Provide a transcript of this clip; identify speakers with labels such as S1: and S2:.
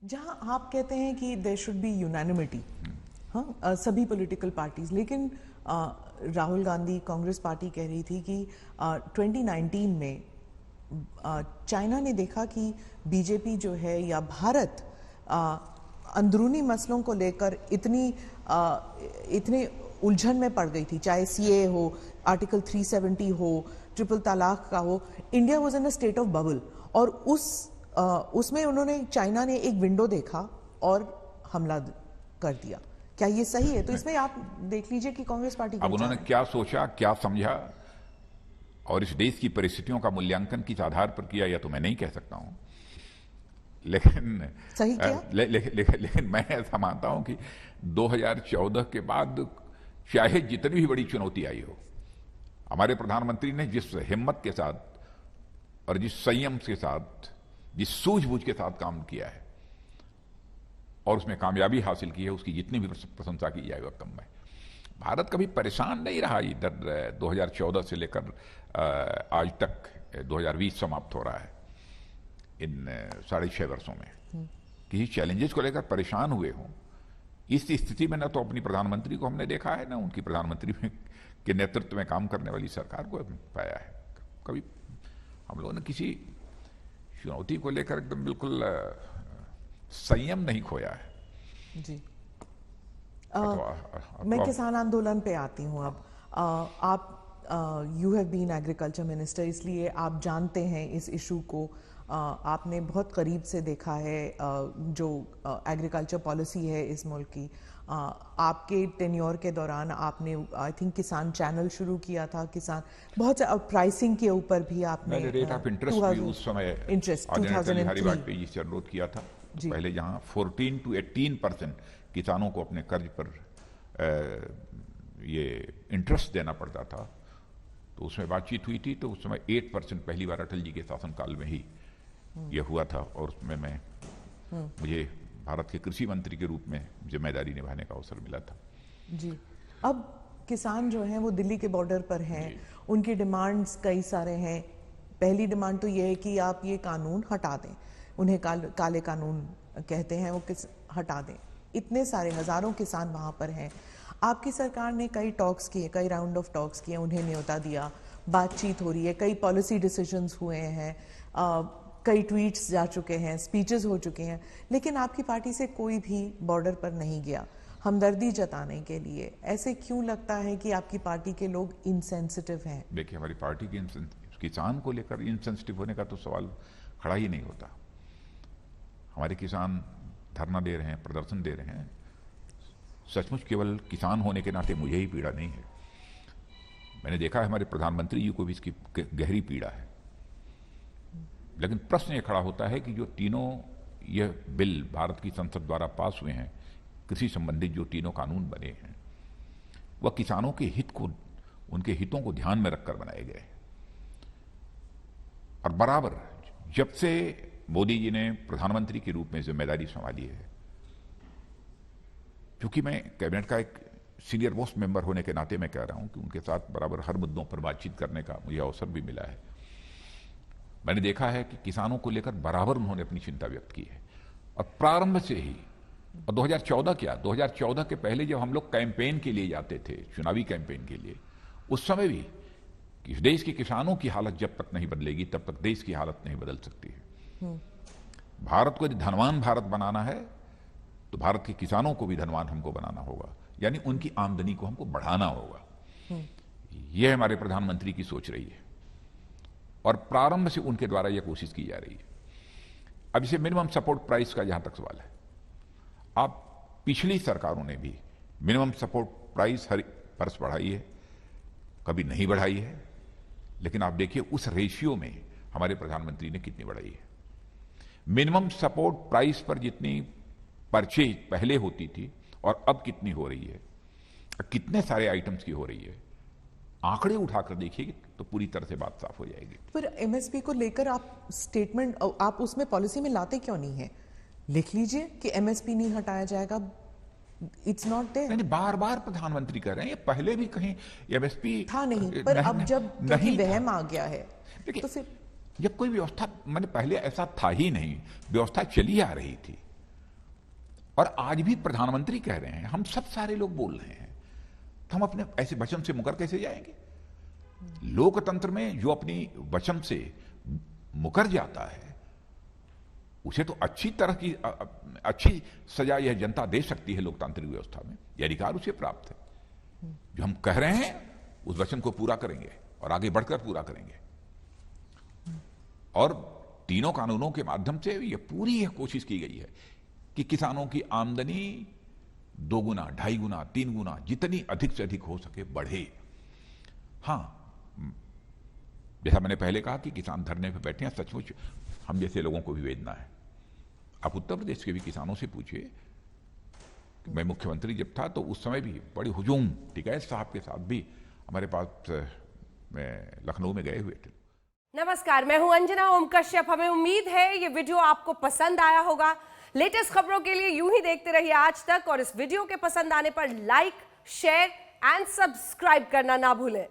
S1: जहां आप कहते हैं कि देयर शुड बी यूनानिमिटी, हाँ, सभी पॉलिटिकल पार्टीज, लेकिन राहुल गांधी कांग्रेस पार्टी कह रही थी कि 2019 में चाइना ने देखा कि बीजेपी जो है या भारत अंदरूनी मसलों को लेकर इतने उलझन में पड़ गई थी, चाहे सीए हो, आर्टिकल 370 हो, ट्रिपल तलाक का हो। India was in a state of bubble, और उसमें उन्होंने, चाइना ने एक विंडो देखा और हमला कर दिया। क्या ये सही है? तो इसमें आप देख लीजिए कि कांग्रेस पार्टी
S2: अब उन्होंने क्या सोचा, क्या समझा और इस देश की परिस्थितियों का मूल्यांकन किस आधार पर किया, या तो मैं नहीं कह सकता हूं, लेकिन
S1: सही क्या?
S2: लेकिन मैं ऐसा मानता हूं कि 2014 के बाद चाहे जितनी भी बड़ी चुनौती आई हो, हमारे प्रधानमंत्री ने जिस हिम्मत के साथ और जिस संयम के साथ, जिस सूझबूझ के साथ काम किया है और उसमें कामयाबी हासिल की है, उसकी जितनी भी प्रशंसा की जाए वह कम है। भारत कभी परेशान नहीं रहा इधर 2014 से लेकर आज तक 2020 समाप्त हो रहा है, इन 6.5 वर्षों में किसी चैलेंजेस को लेकर परेशान हुए हों। इस स्थिति में न तो अपनी प्रधानमंत्री को हमने देखा है, न उनकी प्रधानमंत्री के नेतृत्व में काम करने वाली सरकार को पाया है। कभी हम लोगों ने किसी चुनौती को लेकर एकदम बिल्कुल संयम नहीं खोया है
S1: जी। मैं किसान आंदोलन पे आती हूँ अब। आप you have been agriculture minister, इसलिए आप जानते हैं इस इशू को। आपने बहुत करीब से देखा है जो एग्रीकल्चर पॉलिसी है इस मुल्क की। आपके टेन्योर के दौरान आपने आई थिंक किसान चैनल शुरू किया था, किसान बहुत प्राइसिंग के ऊपर भी आपने
S2: रेट ऑफ इंटरेस्ट भी उस समय
S1: इंटरेस्ट
S2: 2003 जी से अनुरोध किया था। पहले जहां 14 to 18% किसानों को अपने कर्ज पर ये इंटरेस्ट देना पड़ता था, तो उसमें बातचीत हुई थी। तो उस समय 8% पहली बार अटल जी के शासनकाल में ही ये हुआ था, और उसमें मुझे भारत के कृषि मंत्री के रूप में जिम्मेदारी निभाने का अवसर मिला था
S1: जी। अब किसान जो हैं वो दिल्ली के बॉर्डर पर हैं, उनकी डिमांड्स कई सारे हैं। पहली डिमांड तो ये है कि आप ये कानून हटा दें, उन्हें काले कानून कहते हैं, वो हटा दें। इतने सारे हजारों किसान वहां पर हैं। आपकी सरकार ने कई टॉक्स किए, कई राउंड ऑफ टॉक्स किए, उन्हें न्योता दिया, बातचीत हो रही है, कई पॉलिसी डिसीजंस हुए हैं, कई ट्वीट्स जा चुके हैं, स्पीचेस हो चुके हैं, लेकिन आपकी पार्टी से कोई भी बॉर्डर पर नहीं गया हमदर्दी जताने के लिए। ऐसे क्यों लगता है कि आपकी पार्टी के लोग इनसेंसिटिव हैं?
S2: देखिए, हमारी पार्टी के किसान को लेकर इनसेंसिटिव होने का तो सवाल खड़ा ही नहीं होता। हमारे किसान धरना दे रहे हैं, प्रदर्शन दे रहे हैं। सचमुच केवल किसान होने के नाते मुझे ही पीड़ा नहीं है, मैंने देखा है हमारे प्रधानमंत्री जी को भी इसकी गहरी पीड़ा है। लेकिन प्रश्न ये खड़ा होता है कि जो तीनों यह बिल भारत की संसद द्वारा पास हुए हैं, कृषि संबंधित जो तीनों कानून बने हैं, वह किसानों के हित को, उनके हितों को ध्यान में रखकर बनाए गए। और बराबर जब से मोदी जी ने प्रधानमंत्री के रूप में जिम्मेदारी संभाली है, क्योंकि मैं कैबिनेट का एक सीनियर मोस्ट मेंबर होने के नाते मैं कह रहा हूं कि उनके साथ बराबर हर मुद्दों पर बातचीत करने का मुझे अवसर भी मिला है। मैंने देखा है कि किसानों को लेकर बराबर उन्होंने अपनी चिंता व्यक्त की है, और प्रारंभ से ही। और 2014 के पहले जब हम लोग कैंपेन के लिए जाते थे, चुनावी कैंपेन के लिए, उस समय भी कि देश के किसानों की हालत जब तक नहीं बदलेगी तब तक देश की हालत नहीं बदल सकती है। भारत को यदि धनवान भारत बनाना है तो भारत के किसानों को भी धनवान हमको बनाना होगा, यानी उनकी आमदनी को हमको बढ़ाना होगा। यह हमारे प्रधानमंत्री की सोच रही है, और प्रारंभ से उनके द्वारा यह कोशिश की जा रही है। अब इसे मिनिमम सपोर्ट प्राइस का जहां तक सवाल है, आप पिछली सरकारों ने भी मिनिमम सपोर्ट प्राइस हर वर्ष बढ़ाई है, कभी नहीं बढ़ाई है। लेकिन आप देखिए उस रेशियो में हमारे प्रधानमंत्री ने कितनी बढ़ाई है। मिनिमम सपोर्ट प्राइस पर जितनी परचेज पहले होती थी और अब कितनी हो रही है, कितने सारे आइटम्स की हो रही है, आंकड़े उठाकर देखिए तो पूरी तरह से बात साफ हो जाएगी।
S1: पर एमएसपी को लेकर आप स्टेटमेंट, आप उसमें पॉलिसी में लाते क्यों नहीं है? लिख लीजिए कि एमएसपी नहीं हटाया जाएगा, इट्स नॉट देयर।
S2: नहीं, बार बार प्रधानमंत्री कह रहे हैं, ये पहले भी कहीं एमएसपी
S1: था नहीं, पर अब जब नहीं वहम आ गया है तो फिर
S2: जब कोई व्यवस्था, मैंने पहले ऐसा था ही नहीं, व्यवस्था चली आ रही थी, और आज भी प्रधानमंत्री कह रहे हैं, हम सब सारे लोग बोल रहे हैं, तो हम अपने ऐसे वचन से मुकर कैसे जाएंगे? लोकतंत्र में जो अपनी वचन से मुकर जाता है उसे तो अच्छी तरह की अच्छी सजा यह जनता दे सकती है। लोकतांत्रिक व्यवस्था में यह अधिकार उसे प्राप्त है। जो हम कह रहे हैं उस वचन को पूरा करेंगे और आगे बढ़कर पूरा करेंगे। और तीनों कानूनों के माध्यम से यह कोशिश की गई है कि किसानों की आमदनी 2 गुना, 2.5 गुना, 3 गुना जितनी अधिक से अधिक हो सके बढ़े। हां, जैसा मैंने पहले कहा कि किसान धरने पर बैठे हैं, सचमुच हम जैसे लोगों को भी वेदना है। आप उत्तर प्रदेश के भी किसानों से पूछिए। मैं मुख्यमंत्री जब था तो उस समय भी बड़ी हुजूम टिकैत साहब के साथ भी हमारे पास लखनऊ में गए हुए थे।
S3: नमस्कार, मैं हूं अंजना ओम कश्यप। हमें उम्मीद है ये वीडियो आपको पसंद आया होगा। लेटेस्ट खबरों के लिए यूं ही देखते रहिए आज तक, और इस वीडियो के पसंद आने पर लाइक, शेयर एंड सब्सक्राइब करना ना भूलें।